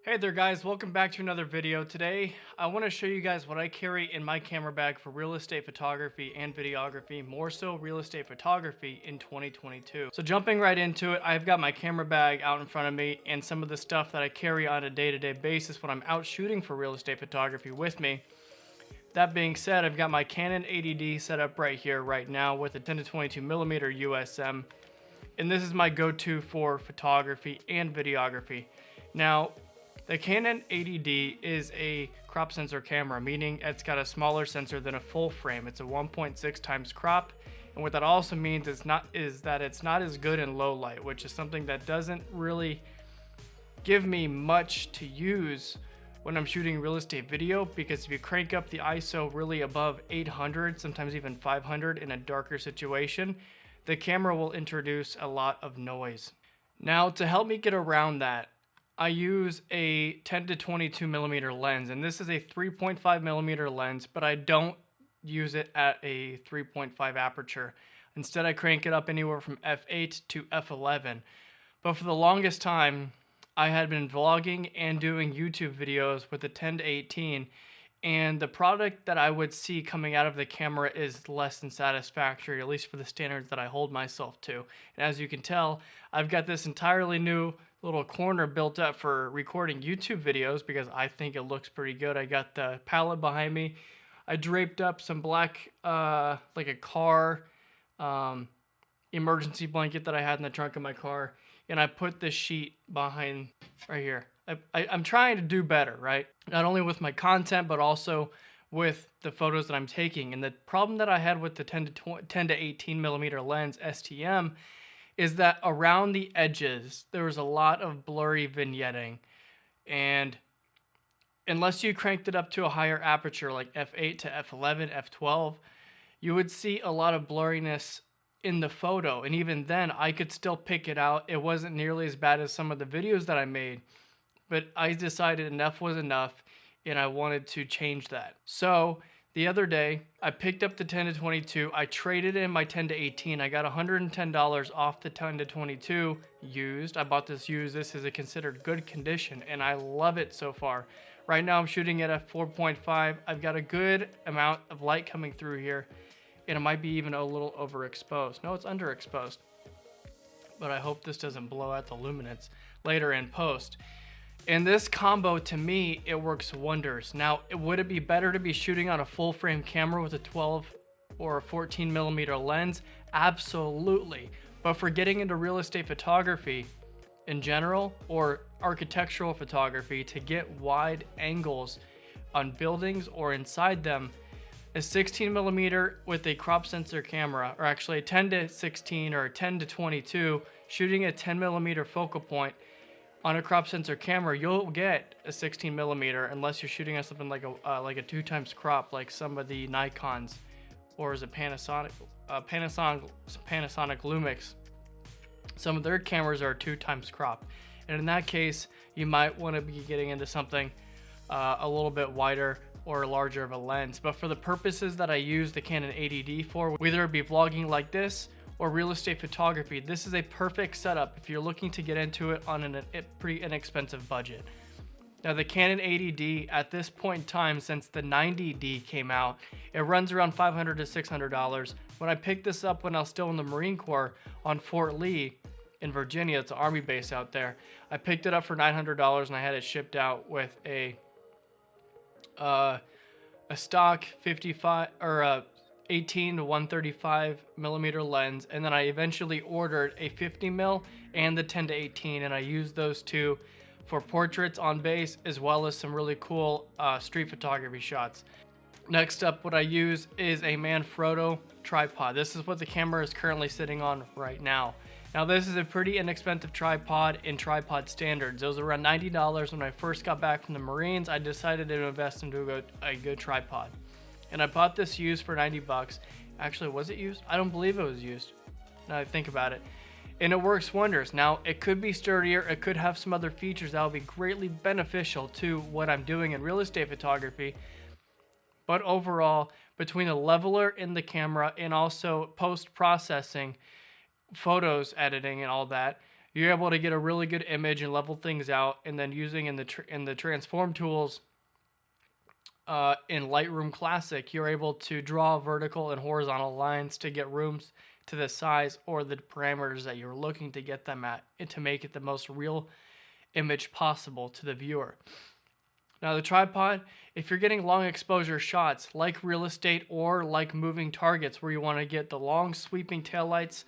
Hey there guys, welcome back to another video. Today I want to show you guys what I carry in my camera bag for real estate photography and videography, more so real estate photography in 2022. So jumping right into it, I've got my camera bag out in front of me and some of the stuff that I carry on a day-to-day basis when I'm out shooting for real estate photography with me. That being said, I've got my Canon 80D set up right here right now with a 10-22mm USM, and this is my go-to for photography and videography. Now, the Canon 80D is a crop sensor camera, meaning it's got a smaller sensor than a full frame. It's a 1.6 times crop, and what that also means is that it's not as good in low light, which is something that doesn't really give me much to use when I'm shooting real estate video, because if you crank up the ISO really above 800, sometimes even 500 in a darker situation, the camera will introduce a lot of noise. Now, to help me get around that, I use a 10-22mm lens, and this is a 3.5mm lens, but I don't use it at a 3.5 aperture. Instead, I crank it up anywhere from f8 to f11. But for the longest time, I had been vlogging and doing YouTube videos with a 10-18, and the product that I would see coming out of the camera is less than satisfactory, at least for the standards that I hold myself to. And as you can tell, I've got this entirely new little corner built up for recording YouTube videos because I think it looks pretty good. I got the palette behind me. I draped up some black, like a car emergency blanket that I had in the trunk of my car, and I put this sheet behind right here. I'm trying to do better, right? Not only with my content, but also with the photos that I'm taking. And the problem that I had with the 10-18mm lens STM is that around the edges, there was a lot of blurry vignetting. And unless you cranked it up to a higher aperture, like f8 to f11, f12, you would see a lot of blurriness in the photo. And even then, I could still pick it out. It wasn't nearly as bad as some of the videos that I made, but I decided enough was enough, and I wanted to change that. So the other day, I picked up the 10-22. I traded in my 10-18. I got $110 off the 10-22 used. I bought this used. This is a considered good condition, and I love it so far. Right now, I'm shooting it at 4.5. I've got a good amount of light coming through here, and it might be even a little overexposed. No, it's underexposed, but I hope this doesn't blow out the luminance later in post. And this combo, to me, it works wonders. Now, would it be better to be shooting on a full frame camera with a 12 or a 14mm lens? Absolutely. But for getting into real estate photography in general, or architectural photography, to get wide angles on buildings or inside them, a 16mm with a crop sensor camera, or actually a 10-16 or a 10-22, shooting a 10mm focal point on a crop sensor camera, you'll get a 16mm unless you're shooting on something like a 2 times crop, like some of the Nikons, or is it Panasonic Lumix. Some of their cameras are 2 times crop, and in that case, you might want to be getting into something a little bit wider or larger of a lens. But for the purposes that I use the Canon 80D for, whether it be vlogging like this or real estate photography, this is a perfect setup if you're looking to get into it on a pretty inexpensive budget. Now, the Canon 80D at this point in time, since the 90D came out, it runs around $500 to $600. When I picked this up when I was still in the Marine Corps on Fort Lee in Virginia, it's an Army base out there, I picked it up for $900 and I had it shipped out with a stock 55 or a 18 to 135mm lens, and then I eventually ordered a 50mm and the 10-18, and I used those two for portraits on base as well as some really cool street photography shots. Next up, what I use is a Manfrotto tripod. This is what the camera is currently sitting on right now. Now, this is a pretty inexpensive tripod in tripod standards. It was around $90 when I first got back from the Marines. I decided to invest into a good tripod. And I bought this used for 90 bucks. Actually, was it used? I don't believe it was used, now that I think about it. And it works wonders. Now, it could be sturdier. It could have some other features that will be greatly beneficial to what I'm doing in real estate photography. But overall, between the leveler in the camera and also post-processing, photos editing and all that, you're able to get a really good image and level things out, and then using in the transform tools in Lightroom Classic, you're able to draw vertical and horizontal lines to get rooms to the size or the parameters that you're looking to get them at, and to make it the most real image possible to the viewer. Now the tripod, if you're getting long exposure shots like real estate or like moving targets where you want to get the long sweeping taillights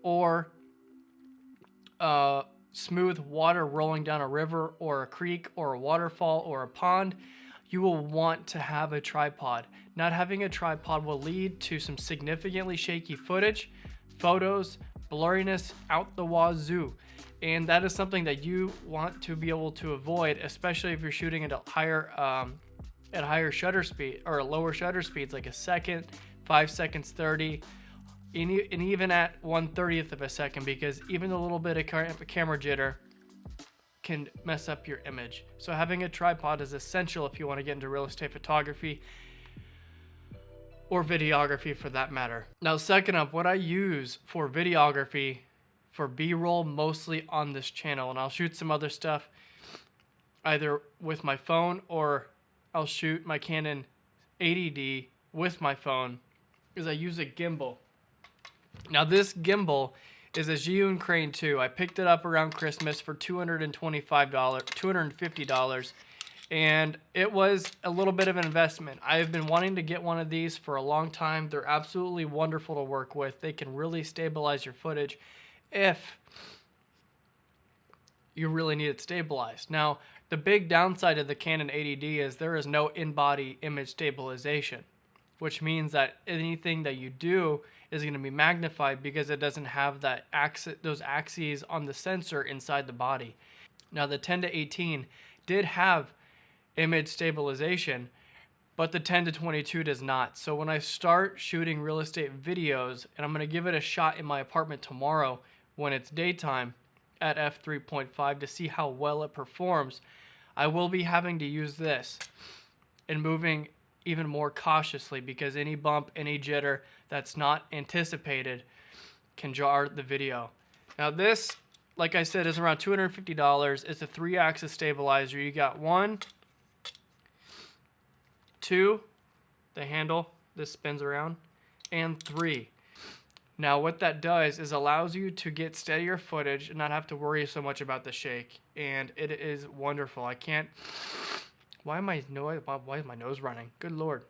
or smooth water rolling down a river or a creek or a waterfall or a pond, you will want to have a tripod. Not having a tripod will lead to some significantly shaky footage, photos, blurriness out the wazoo. And that is something that you want to be able to avoid, especially if you're shooting at higher shutter speed or lower shutter speeds, like a second, 5 seconds, 30, and even at 1/30th of a second, because even a little bit of camera jitter can mess up your image. So having a tripod is essential if you want to get into real estate photography or videography for that matter. Now, second up, what I use for videography for B-roll mostly on this channel, and I'll shoot some other stuff either with my phone or I'll shoot my Canon 80D with my phone, is I use a gimbal. Now this gimbal is a Zhiyun Crane 2. I picked it up around Christmas for $250, and it was a little bit of an investment. I've been wanting to get one of these for a long time. They're absolutely wonderful to work with. They can really stabilize your footage if you really need it stabilized. Now, the big downside of the Canon 80D is there is no in-body image stabilization, which means that anything that you do is going to be magnified because it doesn't have that those axes on the sensor inside the body. Now, the 10-18 did have image stabilization, but the 10-22 does not. So when I start shooting real estate videos, and I'm going to give it a shot in my apartment tomorrow when it's daytime at f3.5 to see how well it performs, I will be having to use this and moving even more cautiously, because any bump, any jitter that's not anticipated can jar the video. Now this, like I said, is around $250. It's a 3-axis stabilizer. You got 1, 2, the handle, this spins around, and 3. Now what that does is allows you to get steadier footage and not have to worry so much about the shake, and it is wonderful. I can't, why is my nose running? Good Lord.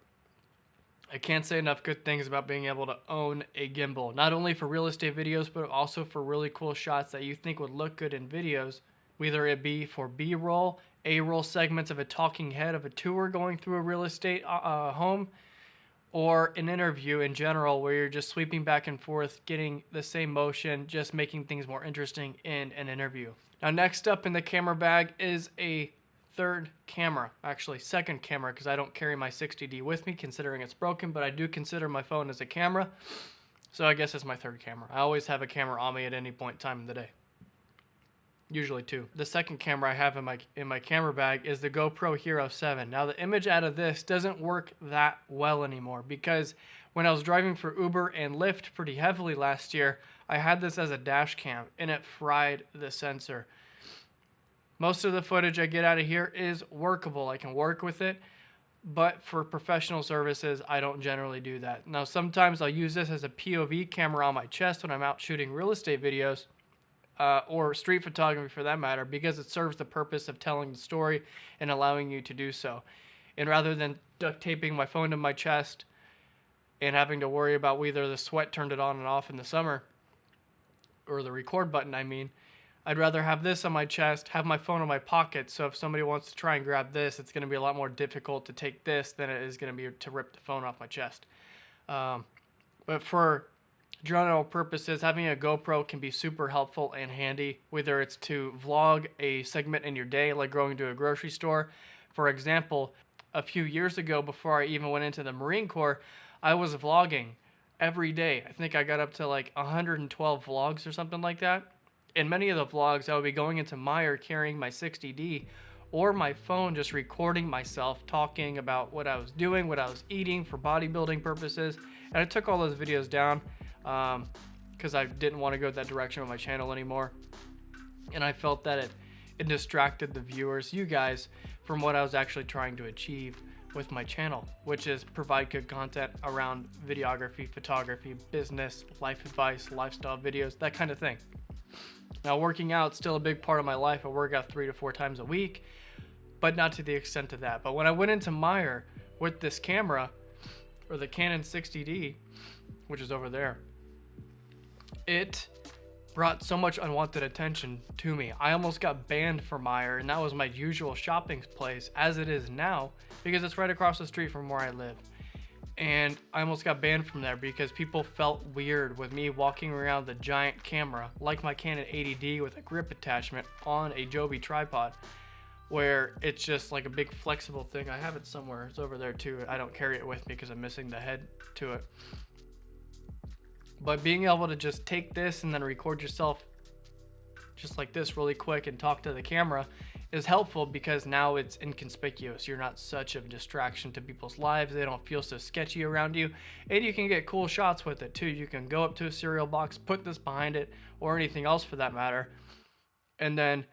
I can't say enough good things about being able to own a gimbal, not only for real estate videos, but also for really cool shots that you think would look good in videos, whether it be for B-roll, A-roll segments of a talking head of a tour going through a real estate home, or an interview in general where you're just sweeping back and forth, getting the same motion, just making things more interesting in an interview. Now, next up in the camera bag is a third camera, actually second camera, because I don't carry my 60D with me considering it's broken, but I do consider my phone as a camera, so I guess it's my third camera. I always have a camera on me at any point in time in the day. Usually 2. The second camera I have in my camera bag is the GoPro Hero 7. Now the image out of this doesn't work that well anymore, because when I was driving for Uber and Lyft pretty heavily last year, I had this as a dash cam and it fried the sensor. Most of the footage I get out of here is workable. I can work with it, but for professional services, I don't generally do that. Now sometimes I'll use this as a POV camera on my chest when I'm out shooting real estate videos, or street photography for that matter, because it serves the purpose of telling the story and allowing you to do so. And rather than duct taping my phone to my chest and having to worry about whether the sweat turned it on and off in the summer, or the record button, I mean, I'd rather have this on my chest, have my phone in my pocket, so if somebody wants to try and grab this, it's going to be a lot more difficult to take this than it is going to be to rip the phone off my chest. But for general purposes, having a GoPro can be super helpful and handy, whether it's to vlog a segment in your day, like going to a grocery store. For example, a few years ago, before I even went into the Marine Corps, I was vlogging every day. I think I got up to like 112 vlogs or something like that. In many of the vlogs, I would be going into Meijer carrying my 60D or my phone, just recording myself talking about what I was doing, what I was eating for bodybuilding purposes. And I took all those videos down because I didn't want to go that direction with my channel anymore. And I felt that it distracted the viewers, you guys, from what I was actually trying to achieve with my channel, which is provide good content around videography, photography, business, life advice, lifestyle videos, that kind of thing. Now, working out is still a big part of my life. I work out 3 to 4 times a week, but not to the extent of that. But when I went into Meyer with this camera, or the Canon 60D, which is over there, it brought so much unwanted attention to me. I almost got banned from Meyer, and that was my usual shopping place as it is now, because it's right across the street from where I live. And I almost got banned from there because people felt weird with me walking around the giant camera, like my Canon 80D with a grip attachment on a Joby tripod, where it's just like a big flexible thing. I have it somewhere. It's over there too. I don't carry it with me because I'm missing the head to it. But being able to just take this and then record yourself just like this really quick and talk to the camera is helpful, because now it's inconspicuous. You're not such a distraction to people's lives. They don't feel so sketchy around you. And you can get cool shots with it too. You can go up to a cereal box, put this behind it, or anything else for that matter, and then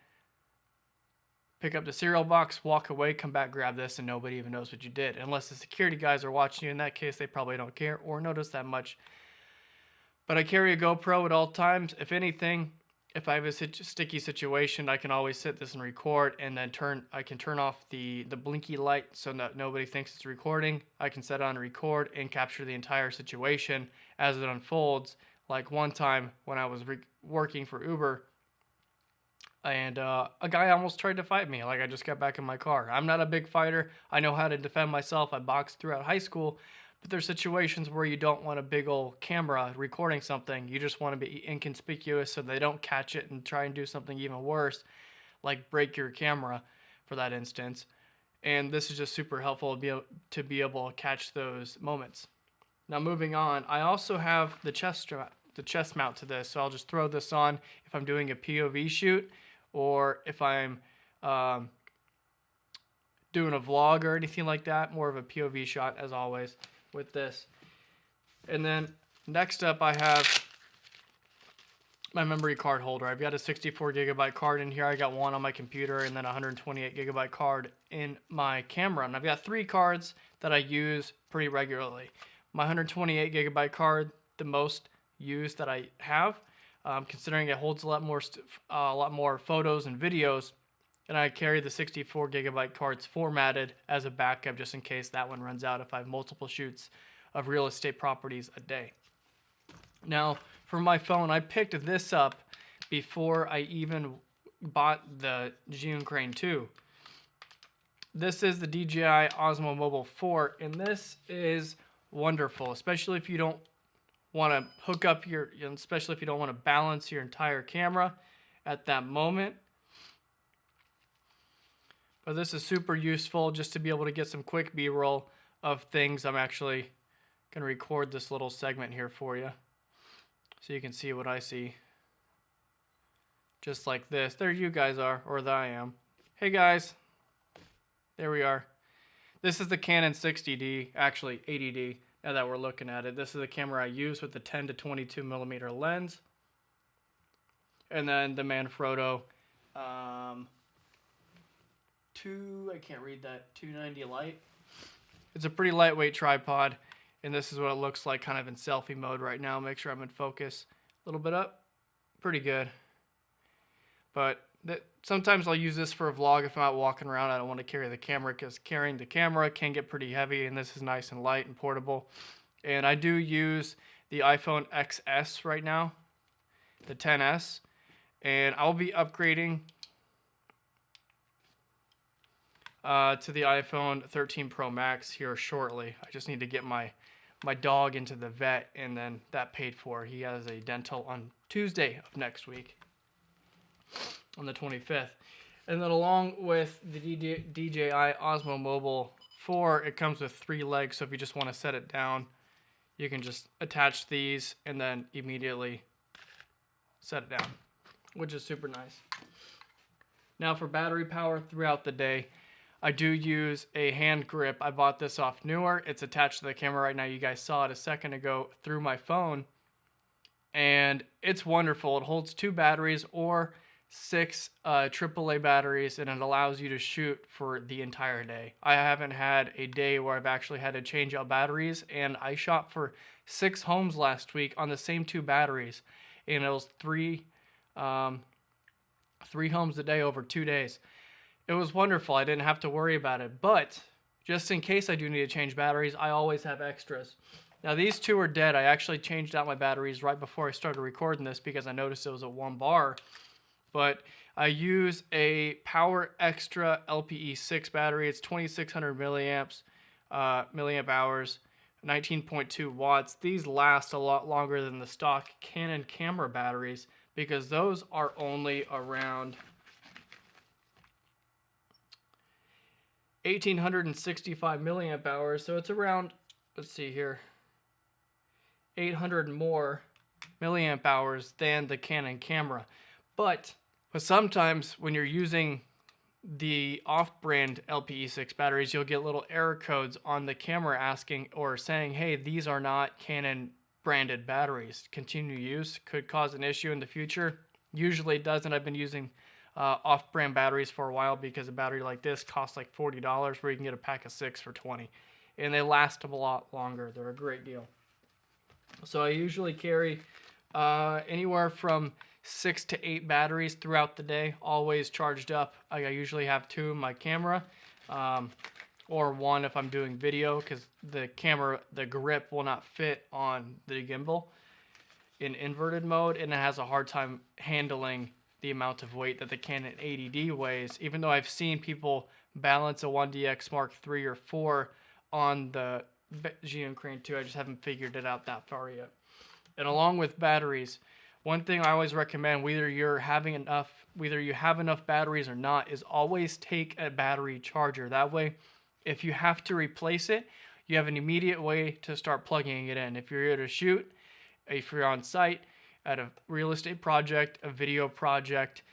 pick up the cereal box, walk away, come back, grab this, and nobody even knows what you did. Unless the security guys are watching you. In that case, they probably don't care or notice that much. But I carry a GoPro at all times. If anything, if I have a sticky situation, I can always sit this and record, and then I can turn off the blinky light so that nobody thinks it's recording. I can set on record and capture the entire situation as it unfolds. Like one time when I was working for Uber, and a guy almost tried to fight me. Like, I just got back in my car. I'm not a big fighter. I know how to defend myself. I boxed throughout high school. But there's situations where you don't want a big old camera recording something. You just want to be inconspicuous so they don't catch it and try and do something even worse, like break your camera for that instance. And this is just super helpful to be able to catch those moments. Now, moving on, I also have the chest mount to this. So I'll just throw this on if I'm doing a POV shoot, or if I'm doing a vlog or anything like that. More of a POV shot as always with this. And then next up, I have my memory card holder. I've got a 64 gigabyte card in here. I got one on my computer and then a 128 gigabyte card in my camera. And I've got 3 cards that I use pretty regularly. My 128 gigabyte card, the most used that I have, considering it holds a lot more photos and videos. And I carry the 64 gigabyte cards formatted as a backup just in case that one runs out if I have multiple shoots of real estate properties a day. Now, for my phone, I picked this up before I even bought the Zhiyun Crane 2. This is the DJI Osmo Mobile 4, and this is wonderful, especially if you don't want to hook up especially if you don't want to balance your entire camera at that moment. But this is super useful just to be able to get some quick B-roll of things. I'm actually going to record this little segment here for you so you can see what I see. Just like this. There you guys are, or there I am. Hey guys. There we are. This is the Canon 60D, actually 80D, now that we're looking at it. This is the camera I use with the 10 to 22 millimeter lens. And then the Manfrotto I can't read that, 290 light. It's a pretty lightweight tripod, and this is what it looks like kind of in selfie mode right now. Make sure I'm in focus. A little bit up, pretty good. But sometimes I'll use this for a vlog if I'm out walking around. I don't want to carry the camera because carrying the camera can get pretty heavy, and this is nice and light and portable. And I do use the iPhone XS right now, the 10s, and I'll be upgrading to the iPhone 13 Pro Max here shortly. I just need to get my dog into the vet, and then that paid for. He has a dental on Tuesday of next week, on the 25th. And then along with the DJI Osmo Mobile 4, it comes with 3 legs, so if you just want to set it down, you can just attach these and then immediately set it down, which is super nice. Now for battery power throughout the day, I do use a hand grip. I bought this off Newer. It's attached to the camera right now. You guys saw it a second ago through my phone. And it's wonderful. It holds 2 batteries, or 6 AAA batteries, and it allows you to shoot for the entire day. I haven't had a day where I've actually had to change out batteries, and I shot for 6 homes last week on the same 2 batteries, and it was 3 homes a day over 2 days. It was wonderful. I didn't have to worry about it, but just in case I do need to change batteries, I always have extras. Now these 2 are dead. I actually changed out my batteries right before I started recording this because I noticed it was at 1 bar. But I use a Power Extra LPE6 battery. It's 2600 milliamp hours, 19.2 watts. These last a lot longer than the stock Canon camera batteries because those are only around 1865 milliamp hours. So it's around, let's see here, 800 more milliamp hours than the Canon camera. But sometimes when you're using the off-brand LPE6 batteries, you'll get little error codes on the camera asking or saying, hey, these are not Canon branded batteries. Continue use could cause an issue in the future. Usually it doesn't. I've been using off-brand batteries for a while because a battery like this costs like $40 where you can get a pack of 6 for $20. And they last a lot longer. They're a great deal. So I usually carry anywhere from 6 to 8 batteries throughout the day, always charged up. I usually have 2 in my camera, or 1 if I'm doing video, because the grip will not fit on the gimbal in inverted mode, and it has a hard time handling the amount of weight that the Canon 80D weighs, even though I've seen people balance a 1DX Mark III or 4 on the Zhiyun Crane 2. I just haven't figured it out that far yet. And along with batteries, one thing I always recommend, whether you have enough batteries or not, is always take a battery charger. That way, if you have to replace it, you have an immediate way to start plugging it in. If you're here to shoot, if you're on site at a real estate project, a video project,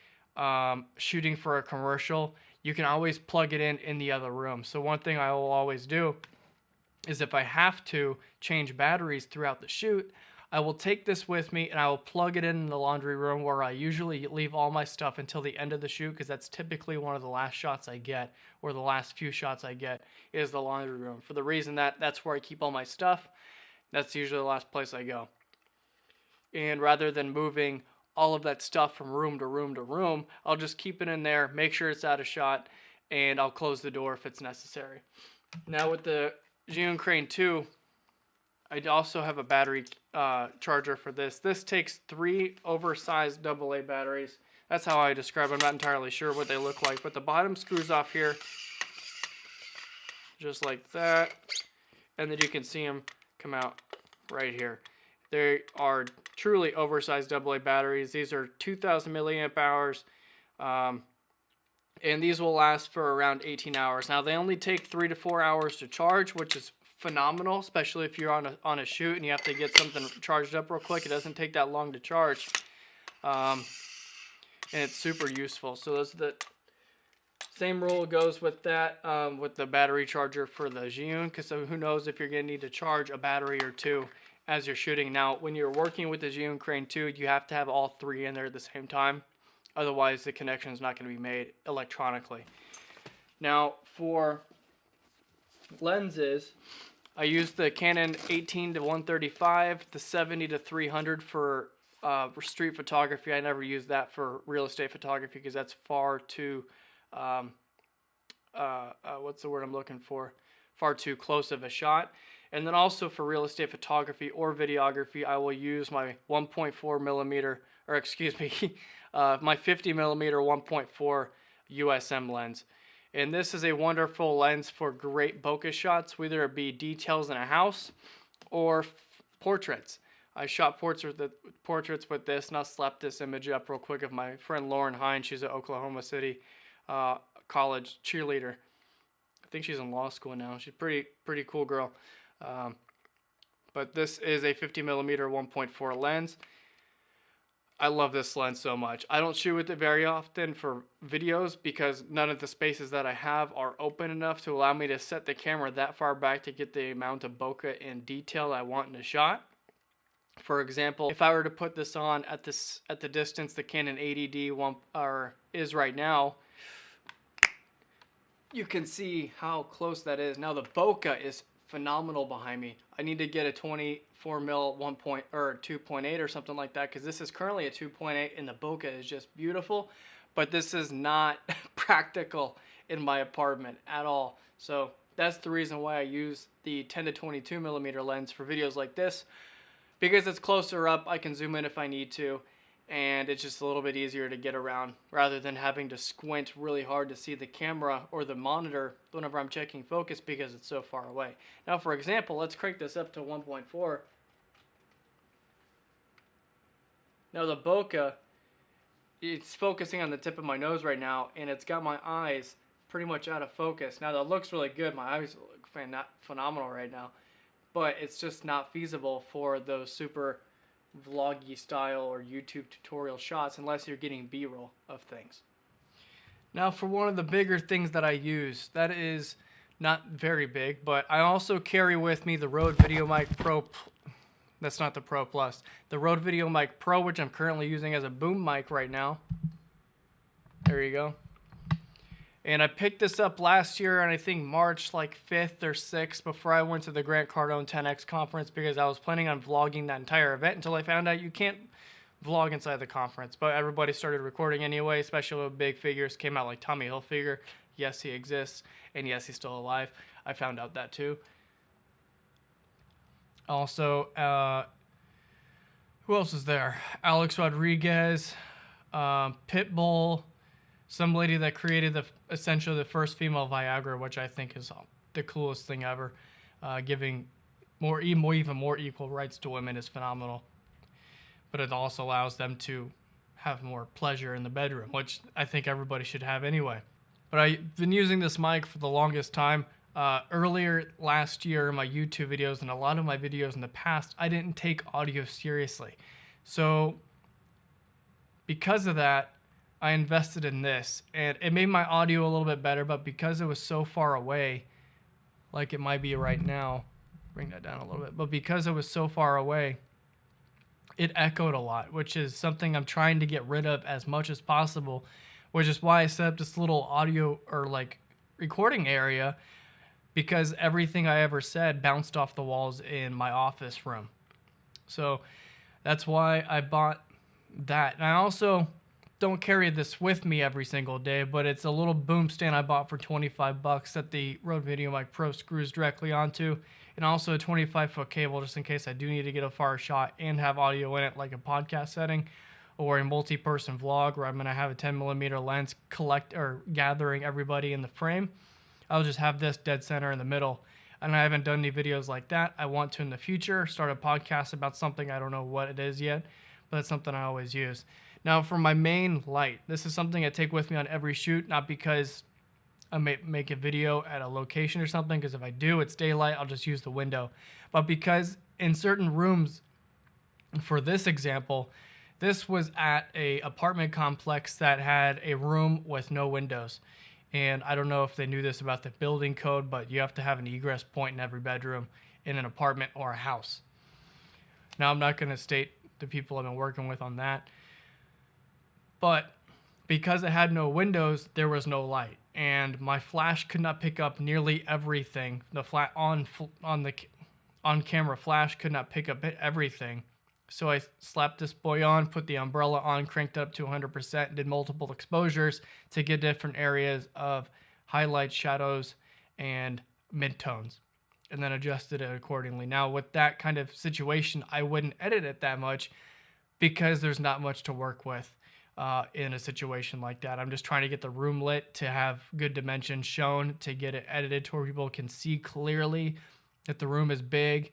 shooting for a commercial, you can always plug it in the other room. So one thing I will always do is if I have to change batteries throughout the shoot, I will take this with me and I will plug it in the laundry room where I usually leave all my stuff until the end of the shoot, because that's typically one of the last shots I get, or the last few shots I get is the laundry room, for the reason that that's where I keep all my stuff. That's usually the last place I go. And rather than moving all of that stuff from room to room to room, I'll just keep it in there, make sure it's out of shot, and I'll close the door if it's necessary. Now with the Zhiyun Crane 2, I also have a battery charger for this. This takes 3 oversized AA batteries. That's how I describe them. I'm not entirely sure what they look like, but the bottom screws off here, just like that, and then you can see them come out right here. They are truly oversized AA batteries. These are 2,000 milliamp hours, and these will last for around 18 hours. Now, they only take 3 to 4 hours to charge, which is phenomenal, especially if you're on a shoot and you have to get something charged up real quick. It doesn't take that long to charge, and it's super useful. So those are the same rule goes with that, with the battery charger for the Zhiyun, because who knows if you're going to need to charge a battery or 2 as you're shooting. Now, when you're working with the Zhiyun Crane 2, you have to have all 3 in there at the same time. Otherwise, the connection is not going to be made electronically. Now, for lenses, I use the Canon 18 to 135, the 70 to 300 for street photography. I never use that for real estate photography because that's far too, what's the word I'm looking for? Far too close of a shot. And then also for real estate photography or videography, I will use my 1.4 millimeter, or excuse me, my 50 millimeter 1.4 USM lens. And this is a wonderful lens for great bokeh shots, whether it be details in a house or portraits. I shot portraits with this, and I'll slap this image up real quick of my friend Lauren Hines. She's an Oklahoma City college cheerleader. I think she's in law school now. She's a pretty cool girl. But this is a 50 millimeter 1.4 lens. I love this lens so much. I don't shoot with it very often for videos because none of the spaces that I have are open enough to allow me to set the camera that far back to get the amount of bokeh and detail I want in a shot. For example, if I were to put this on at the distance the Canon 80D is right now, you can see how close that is. Now the bokeh is phenomenal behind me. I need to get a 24 mil 2.8 or something like that, because this is currently a 2.8 and the bokeh is just beautiful, but this is not practical in my apartment at all. So that's the reason why I use the 10 to 22 millimeter lens for videos like this, because it's closer up. I can zoom in if I need to, and it's just a little bit easier to get around rather than having to squint really hard to see the camera or the monitor whenever I'm checking focus because it's so far away. Now, for example, let's crank this up to 1.4. Now the bokeh, it's focusing on the tip of my nose right now, and it's got my eyes pretty much out of focus. Now that looks really good. My eyes look phenomenal right now, but it's just not feasible for those super vloggy style or YouTube tutorial shots unless you're getting B-roll of things. Now for one of the bigger things that I use, that is not very big, but I also carry with me the Rode VideoMic Pro. That's not the Pro Plus. The Rode VideoMic Pro, which I'm currently using as a boom mic right now. There you go. And I picked this up last year on, I think, March like 5th or 6th, before I went to the Grant Cardone 10X conference, because I was planning on vlogging that entire event until I found out you can't vlog inside the conference. But everybody started recording anyway, especially with big figures. Came out like Tommy Hilfiger. Yes, he exists. And yes, he's still alive. I found out that too. Also, who else is there? Alex Rodriguez, Pitbull, some lady that created essentially the first female Viagra, which I think is the coolest thing ever. Giving even more equal rights to women is phenomenal. But it also allows them to have more pleasure in the bedroom, which I think everybody should have anyway. But I've been using this mic for the longest time. Earlier last year in my YouTube videos and a lot of my videos in the past, I didn't take audio seriously. So because of that, I invested in this, and it made my audio a little bit better, but because it was so far away, like it might be right now, bring that down a little bit, but because it was so far away, it echoed a lot, which is something I'm trying to get rid of as much as possible, which is why I set up this little audio or like recording area, because everything I ever said bounced off the walls in my office room. So that's why I bought that. And I also don't carry this with me every single day, but it's a little boom stand I bought for 25 bucks that the Rode VideoMic Pro screws directly onto, and also a 25-foot cable just in case I do need to get a far shot and have audio in it, like a podcast setting or a multi-person vlog where I'm going to have a 10mm lens gathering everybody in the frame. I'll just have this dead center in the middle, and I haven't done any videos like that. I want to in the future start a podcast about something. I don't know what it is yet, but it's something I always use. Now for my main light, this is something I take with me on every shoot, not because I may make a video at a location or something, because if I do, it's daylight, I'll just use the window. But because in certain rooms, for this example, this was at a apartment complex that had a room with no windows. And I don't know if they knew this about the building code, but you have to have an egress point in every bedroom in an apartment or a house. Now I'm not going to state the people I've been working with on that, but because it had no windows, there was no light, and my flash could not pick up nearly everything. The on-camera flash could not pick up everything. So I slapped this boy on, put the umbrella on, cranked it up to 100%, did multiple exposures to get different areas of highlights, shadows, and midtones, and then adjusted it accordingly. Now with that kind of situation, I wouldn't edit it that much because there's not much to work with. In a situation like that, I'm just trying to get the room lit to have good dimensions shown, to get it edited to where people can see clearly that the room is big,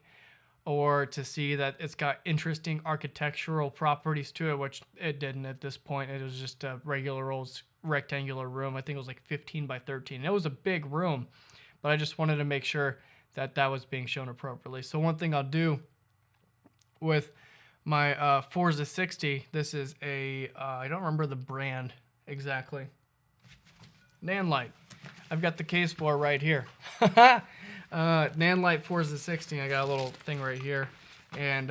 or to see that it's got interesting architectural properties to it, which it didn't at this point. It was just a regular old rectangular room. I think it was like 15 by 13. It was a big room, but I just wanted to make sure that that was being shown appropriately. So one thing I'll do with my Forza 60, this is a, I don't remember the brand exactly. Nanlite. I've got the case for it right here. Nanlite Forza 60. I got a little thing right here. And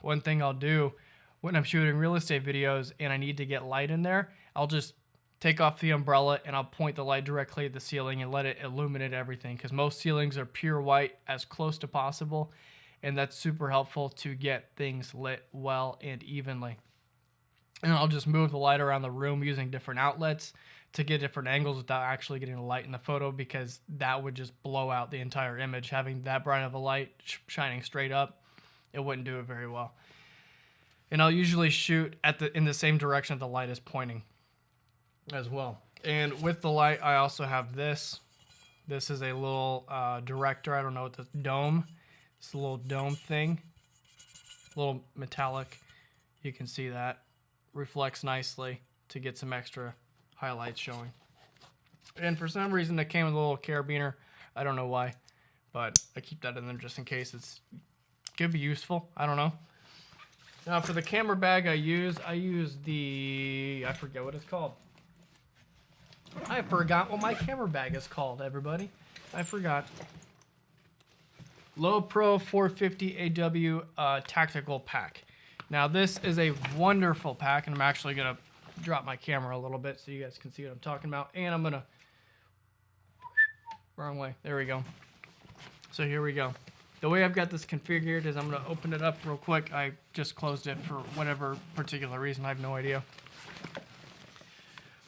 One thing I'll do when I'm shooting real estate videos and I need to get light in there, I'll just take off the umbrella and I'll point the light directly at the ceiling and let it illuminate everything, because most ceilings are pure white as close to possible, and that's super helpful to get things lit well and evenly. And I'll just move the light around the room using different outlets to get different angles without actually getting the light in the photo, because that would just blow out the entire image. Having that bright of a light shining straight up, it wouldn't do it very well. And I'll usually shoot in the same direction the light is pointing as well. And with the light, I also have this. This is a little director. I don't know what the dome. It's a little dome thing. A little metallic. You can see that. Reflects nicely to get some extra highlights showing. And for some reason, it came with a little carabiner. I don't know why, but I keep that in there just in case. It could be useful. I don't know. Now for the camera bag I use the, I forget what it's called. I forgot what my camera bag is called, everybody. I forgot. Low Pro 450 AW tactical pack. Now this is a wonderful pack, and I'm actually going to drop my camera a little bit so you guys can see what I'm talking about. And I'm going to, wrong way, there we go. So here we go. The way I've got this configured is I'm going to open it up real quick. I just closed it for whatever particular reason, I have no idea.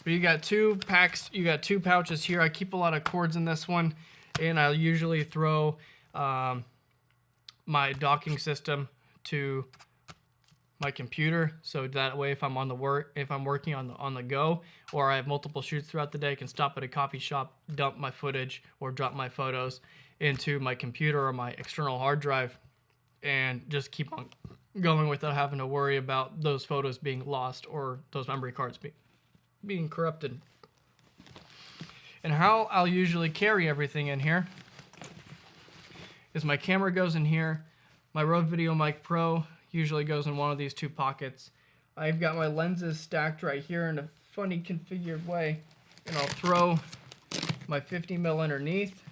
But you got two packs, you got two pouches here. I keep a lot of cords in this one, and I'll usually throw my docking system to my computer, so that way if I'm working on the go, or I have multiple shoots throughout the day, I can stop at a coffee shop, dump my footage or drop my photos into my computer or my external hard drive, and just keep on going without having to worry about those photos being lost or those memory cards being corrupted. And how I'll usually carry everything in here is my camera goes in here, my Rode Video Mic Pro usually goes in one of these two pockets. I've got my lenses stacked right here in a funny configured way, and I'll throw my 50mm underneath,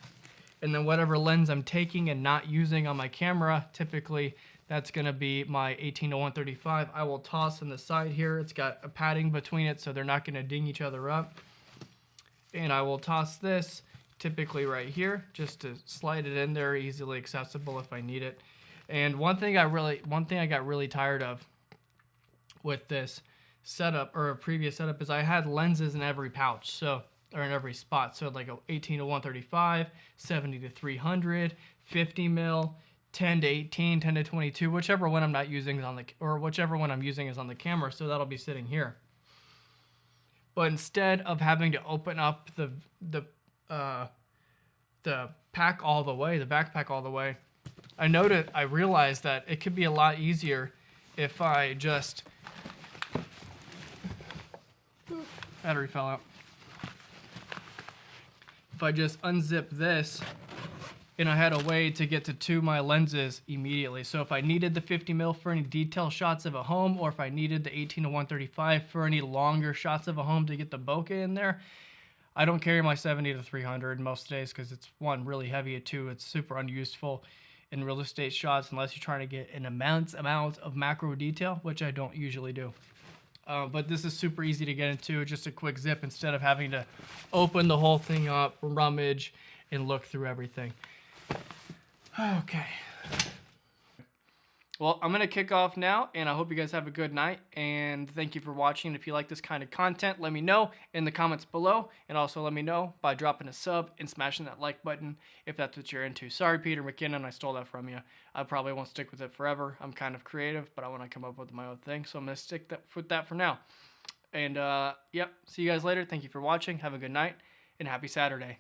and then whatever lens I'm taking and not using on my camera, typically that's going to be my 18-135. I will toss in the side here. It's got a padding between it so they're not going to ding each other up. And I will toss this typically right here just to slide it in there, easily accessible if I need it. And one thing I got really tired of with this setup, or a previous setup, is I had lenses in every pouch, so, or in every spot. So like a 18-135, 70-300, 50mm, 10-18, 10-22, whichever one I'm not using is on the, or whichever one I'm using is on the camera. So that'll be sitting here. But instead of having to open up the pack all the way, the backpack all the way, I realized that it could be a lot easier if I just, battery fell out. If I just unzip this, and I had a way to get to my lenses immediately. So if I needed the 50mm for any detail shots of a home, or if I needed the 18-135 for any longer shots of a home to get the bokeh in there, I don't carry my 70-300 most days because it's, one, really heavy, and two, it's super unuseful in real estate shots unless you're trying to get an immense amount of macro detail, which I don't usually do. But this is super easy to get into, just a quick zip instead of having to open the whole thing up, rummage, and look through everything. Okay. Well, I'm going to kick off now, and I hope you guys have a good night, and thank you for watching. If you like this kind of content, let me know in the comments below, and also let me know by dropping a sub and smashing that like button if that's what you're into. Sorry, Peter McKinnon, I stole that from you. I probably won't stick with it forever. I'm kind of creative, but I want to come up with my own thing, so I'm going to stick with that for now. And, yep, see you guys later. Thank you for watching. Have a good night, and happy Saturday.